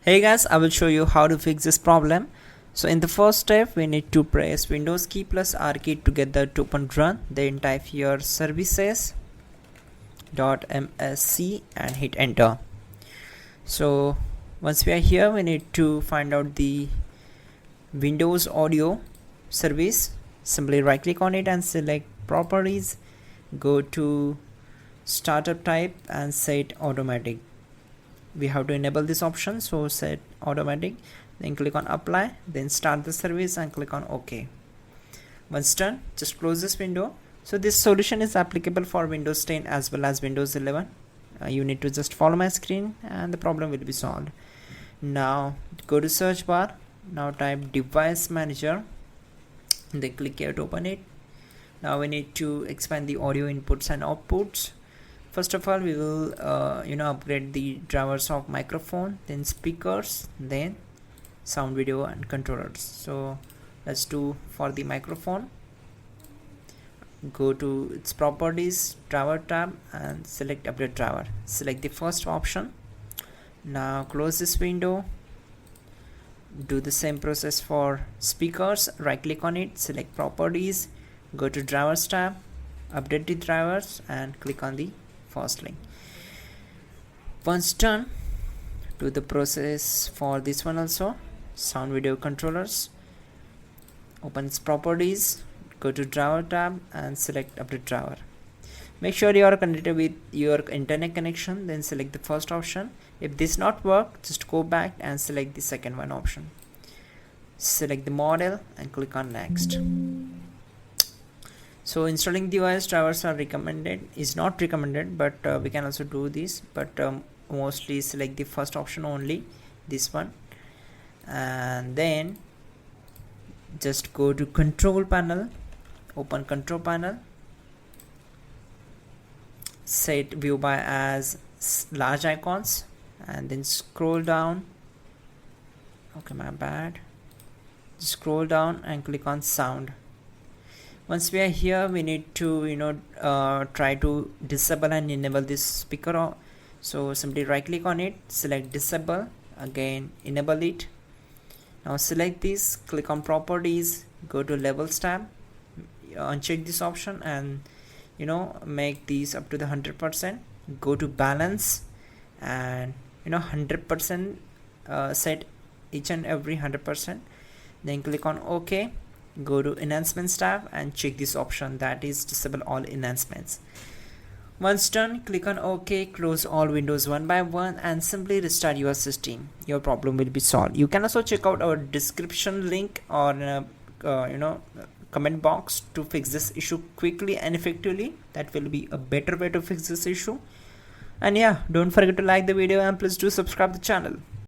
Hey guys, I will show you how to fix this problem. So in the first step, we need to press Windows key plus R key together to open run. Then type here services.msc and hit enter. So once we are here, we need to find out the Windows audio service. Simply right click on it and select properties. Go to startup type and set automatic. We have to enable this option, so set automatic, then click on apply, then start the service and click on OK. Once done, just close this window. So this solution is applicable for Windows 10 as well as Windows 11. You need to just follow my screen and the problem will be solved. Now go to search bar, now type device manager, then click here to open it. Now we need to expand the audio inputs and outputs. First of all, we will upgrade the drivers of microphone, then speakers, then sound, video and controllers. So let's do for the microphone. Go to its properties, driver tab and select update driver. Select the first option. Now close this window. Do the same process for speakers. Right click on it, select properties, go to drivers tab, update the drivers and click on the first link. Once done, do the process for this one also. Sound, video controllers, open its properties, go to driver tab and select update driver. Make sure you are connected with your internet connection, then select the first option. If this not work, just go back and select the second one option. Select the model and click on next. So installing the OS drivers is not recommended, but we can also do this, but mostly select the first option only, this one, and then just go to control panel, open control panel, set view by as large icons and then scroll down. Okay, my bad. Scroll down and click on sound. Once we are here, we need to try to disable and enable this speaker. So simply right click on it, select disable, again enable it. Now select this, click on properties, go to levels tab, uncheck this option and make these up to the 100%. Go to balance and 100% set each and every 100%. Then click on OK. Go to enhancements tab and check this option, that is disable all enhancements. Once done, click on OK, close all windows one by one and simply restart your system. Your problem will be solved. You can also check out our description link or comment box to fix this issue quickly and effectively. That will be a better way to fix this issue. And yeah, don't forget to like the video and please do subscribe the channel.